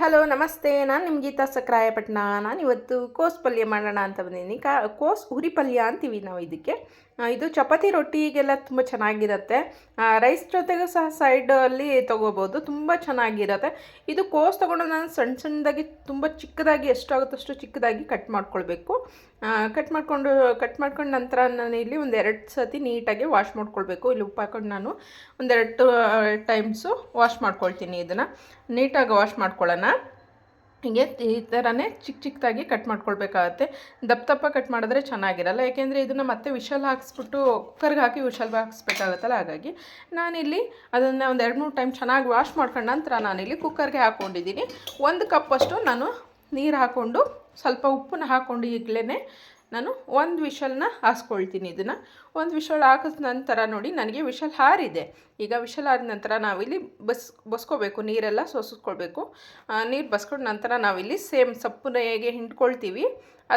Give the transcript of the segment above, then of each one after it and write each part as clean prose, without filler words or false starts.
Hello ನಮಸ್ತೆ. ನಾನು ನಿಮ್ಮ ಗೀತಾ ಸಕ್ರಾಯಪಟ್ಟಣ. ನಾನಿವತ್ತು ಕೋಸು ಪಲ್ಯ ಮಾಡೋಣ ಅಂತ ಬಂದಿದ್ದೀನಿ. ಕೋಸು ಹುರಿ ಪಲ್ಯ ಅಂತೀವಿ ನಾವು ಇದಕ್ಕೆ. ಇದು ಚಪಾತಿ ರೊಟ್ಟಿಗೆಲ್ಲ ತುಂಬ ಚೆನ್ನಾಗಿರುತ್ತೆ. ರೈಸ್ ಜೊತೆಗೂ ಸಹ ಸೈಡಲ್ಲಿ ತೊಗೋಬೋದು, ತುಂಬ ಚೆನ್ನಾಗಿರುತ್ತೆ. ಇದು ಕೋಸು ತೊಗೊಂಡು ನಾನು ಸಣ್ಣ ಸಣ್ಣದಾಗಿ ತುಂಬ ಚಿಕ್ಕದಾಗಿ ಎಷ್ಟಾಗುತ್ತೋ ಅಷ್ಟು ಚಿಕ್ಕದಾಗಿ ಕಟ್ ಮಾಡ್ಕೊಳ್ಬೇಕು. ಕಟ್ ಮಾಡ್ಕೊಂಡು ನಂತರ ನಾನು ಇಲ್ಲಿ ಒಂದೆರಡು ಸತಿ ನೀಟಾಗಿ ವಾಶ್ ಮಾಡ್ಕೊಳ್ಬೇಕು. ಇಲ್ಲಿ ಉಪ್ಪು ಹಾಕೊಂಡು ನಾನು ಒಂದೆರಡು ಟೈಮ್ಸು ವಾಶ್ ಮಾಡ್ಕೊಳ್ತೀನಿ. ಇದನ್ನು ನೀಟಾಗಿ ವಾಶ್ ಮಾಡ್ಕೊಳ್ಳೋಣ. ಹೀಗೆ ಈ ಥರನೇ ಚಿಕ್ಕದಾಗಿ ಕಟ್ ಮಾಡ್ಕೊಳ್ಬೇಕಾಗತ್ತೆ. ದಪ್ಪ ಕಟ್ ಮಾಡಿದ್ರೆ ಚೆನ್ನಾಗಿರಲ್ಲ, ಯಾಕೆಂದರೆ ಇದನ್ನು ಮತ್ತೆ ವಿಷಲ್ ಹಾಕಿಸ್ಬಿಟ್ಟು ಕುಕ್ಕರ್ಗೆ ಹಾಕಿ ವಿಷಲ್ ಹಾಕಿಸ್ಬೇಕಾಗತ್ತಲ್ಲ. ಹಾಗಾಗಿ ನಾನಿಲ್ಲಿ ಅದನ್ನು ಒಂದು 2-3 ಟೈಮ್ ಚೆನ್ನಾಗಿ ವಾಶ್ ಮಾಡ್ಕೊಂಡು ನಂತರ ನಾನಿಲ್ಲಿ ಕುಕ್ಕರ್ಗೆ ಹಾಕ್ಕೊಂಡಿದ್ದೀನಿ. 1 ಕಪ್ಪಷ್ಟು ನಾನು ನೀರು ಹಾಕ್ಕೊಂಡು ಸ್ವಲ್ಪ ಉಪ್ಪನ್ನ ಹಾಕ್ಕೊಂಡು ಈಗಲೇ ನಾನು 1 ವಿಷಲ್ನ ಹಾಕ್ಸ್ಕೊಳ್ತೀನಿ. ಇದನ್ನು 1 ವಿಷಲ್ ಹಾಕಿದ ನಂತರ ನೋಡಿ ನನಗೆ ವಿಷಲ್ ಹಾರಿದೆ. ಈಗ ವಿಷಲ್ ಆದ ನಂತರ ನಾವಿಲ್ಲಿ ಬಸ್ಕೋಬೇಕು, ನೀರೆಲ್ಲ ಸೋಸಿಸ್ಕೊಳ್ಬೇಕು. ನೀರು ಬಸ್ಕೊಂಡ ನಂತರ ನಾವಿಲ್ಲಿ ಸೇಮ್ ಸೊಪ್ಪನ್ನ ಹೇಗೆ ಹಿಂಡ್ಕೊಳ್ತೀವಿ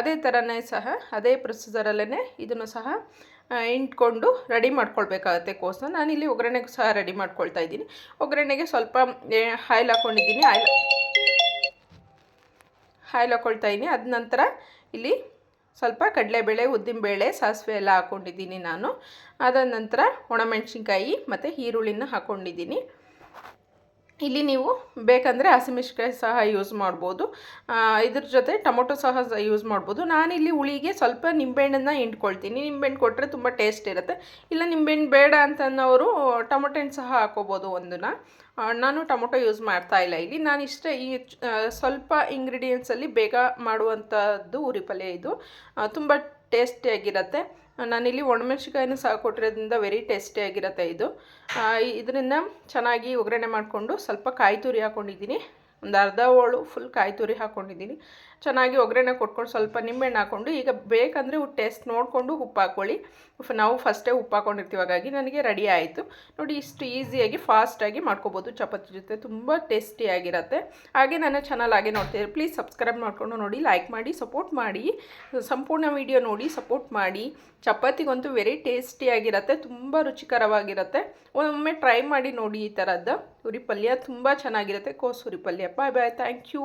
ಅದೇ ಥರನೇ ಸಹ ಅದೇ ಪ್ರೊಸೀಜರಲ್ಲೇ ಇದನ್ನು ಸಹ ಹಿಂಡ್ಕೊಂಡು ರೆಡಿ ಮಾಡ್ಕೊಳ್ಬೇಕಾಗತ್ತೆ ಕೋಸನ್ನ. ನಾನಿಲ್ಲಿ ಒಗ್ಗರಣೆಗೂ ಸಹ ರೆಡಿ ಮಾಡ್ಕೊಳ್ತಾ ಇದ್ದೀನಿ. ಒಗ್ಗರಣೆಗೆ ಸ್ವಲ್ಪ ಆಯಿಲ್ ಹಾಕ್ಕೊಂಡಿದ್ದೀನಿ. ಆಯಿಲ್ ಹಾಕ್ಕೊಳ್ತಾ ಇದ್ದೀನಿ. ಅದ ನಂತರ ಇಲ್ಲಿ ಸ್ವಲ್ಪ ಕಡಲೆಬೇಳೆ, ಉದ್ದಿನಬೇಳೆ, ಸಾಸಿವೆ ಎಲ್ಲ ಹಾಕ್ಕೊಂಡಿದ್ದೀನಿ ನಾನು. ಅದಾದ ನಂತರ ಒಣಮೆಣಸಿನ್ಕಾಯಿ ಮತ್ತು ಈರುಳ್ಳಿನ ಹಾಕ್ಕೊಂಡಿದ್ದೀನಿ. ಇಲ್ಲಿ ನೀವು ಬೇಕಂದರೆ ಹಸಿಮೆಣಸಿನ್ಕಾಯಿ ಸಹ ಯೂಸ್ ಮಾಡ್ಬೋದು. ಇದ್ರ ಜೊತೆ ಟೊಮೊಟೊ ಸಹ ಯೂಸ್ ಮಾಡ್ಬೋದು. ನಾನಿಲ್ಲಿ ಹುಳಿಗೆ ಸ್ವಲ್ಪ ನಿಂಬೆಹಣ್ಣನ್ನು ಹಿಂಡ್ಕೊಳ್ತೀನಿ. ನಿಂಬೆಹಣ್ಣು ಕೊಟ್ಟರೆ ತುಂಬ ಟೇಸ್ಟ್ ಇರುತ್ತೆ. ಇಲ್ಲ ನಿಂಬೆಹಣ್ಣು ಬೇಡ ಅಂತನ್ನೋರು ಟೊಮೊಟೊ ಹಣ್ಣು ಸಹ ಹಾಕ್ಕೋಬೋದು ಒಂದನ್ನು. ನಾನು ಟೊಮೊಟೊ ಯೂಸ್ ಮಾಡ್ತಾ ಇಲ್ಲ ಇಲ್ಲಿ. ನಾನಿಷ್ಟೇ ಈ ಸ್ವಲ್ಪ ಇಂಗ್ರೀಡಿಯೆಂಟ್ಸಲ್ಲಿ ಬೇಗ ಮಾಡುವಂಥದ್ದು ಉರಿ ಪಲ್ಯ ಇದು. ತುಂಬ ಟೇಸ್ಟಿಯಾಗಿರುತ್ತೆ. ನಾನಿಲ್ಲಿ ಒಣಮೆಣ್ಸಿನ್ಕಾಯಿನೂ ಸಹ ಕೊಟ್ಟಿರೋದ್ರಿಂದ ವೆರಿ ಟೇಸ್ಟಿಯಾಗಿರುತ್ತೆ ಇದು. ಇದನ್ನು ಚೆನ್ನಾಗಿ ಒಗ್ಗರಣೆ ಮಾಡಿಕೊಂಡು ಸ್ವಲ್ಪ ಕಾಯಿ ತುರಿ ಹಾಕ್ಕೊಂಡಿದ್ದೀನಿ. ಒಂದು ಅರ್ಧ ಹೋಳು ಫುಲ್ ಕಾಯಿ ತುರಿ ಹಾಕ್ಕೊಂಡಿದ್ದೀನಿ. ಚೆನ್ನಾಗಿ ಒಗ್ಗರಣೆ ಕೊಟ್ಕೊಂಡು ಸ್ವಲ್ಪ ನಿಂಬೆಹಣ್ಣು ಹಾಕ್ಕೊಂಡು, ಈಗ ಬೇಕಂದರೆ ಟೇಸ್ಟ್ ನೋಡಿಕೊಂಡು ಉಪ್ಪು ಹಾಕ್ಕೊಳ್ಳಿ. ನಾವು ಫಸ್ಟೇ ಉಪ್ಪು ಹಾಕ್ಕೊಂಡಿರ್ತೀವಿ, ಹಾಗಾಗಿ ನನಗೆ ರೆಡಿ ಆಯಿತು ನೋಡಿ. ಇಷ್ಟು ಈಸಿಯಾಗಿ ಫಾಸ್ಟಾಗಿ ಮಾಡ್ಕೋಬೋದು. ಚಪಾತಿ ಜೊತೆ ತುಂಬ ಟೇಸ್ಟಿಯಾಗಿರುತ್ತೆ. ಹಾಗೆ ನನ್ನ ಚಾನಲ್ ಹಾಗೆ ನೋಡ್ತೀರಿ, ಪ್ಲೀಸ್ ಸಬ್ಸ್ಕ್ರೈಬ್ ಮಾಡಿಕೊಂಡು ನೋಡಿ, ಲೈಕ್ ಮಾಡಿ, ಸಪೋರ್ಟ್ ಮಾಡಿ. ಸಂಪೂರ್ಣ ವಿಡಿಯೋ ನೋಡಿ ಸಪೋರ್ಟ್ ಮಾಡಿ. ಚಪಾತಿಗಂತೂ ವೆರಿ ಟೇಸ್ಟಿಯಾಗಿರುತ್ತೆ, ತುಂಬ ರುಚಿಕರವಾಗಿರುತ್ತೆ. ಒಮ್ಮೆ ಟ್ರೈ ಮಾಡಿ ನೋಡಿ ಈ ಥರದ್ದು ಉರಿ ಪಲ್ಯ ತುಂಬ ಚೆನ್ನಾಗಿರುತ್ತೆ. ಕೋಸು ಉರಿ ಪಲ್ಯ. ಬಾಯ್ ಬಾಯ್, ಥ್ಯಾಂಕ್ ಯು.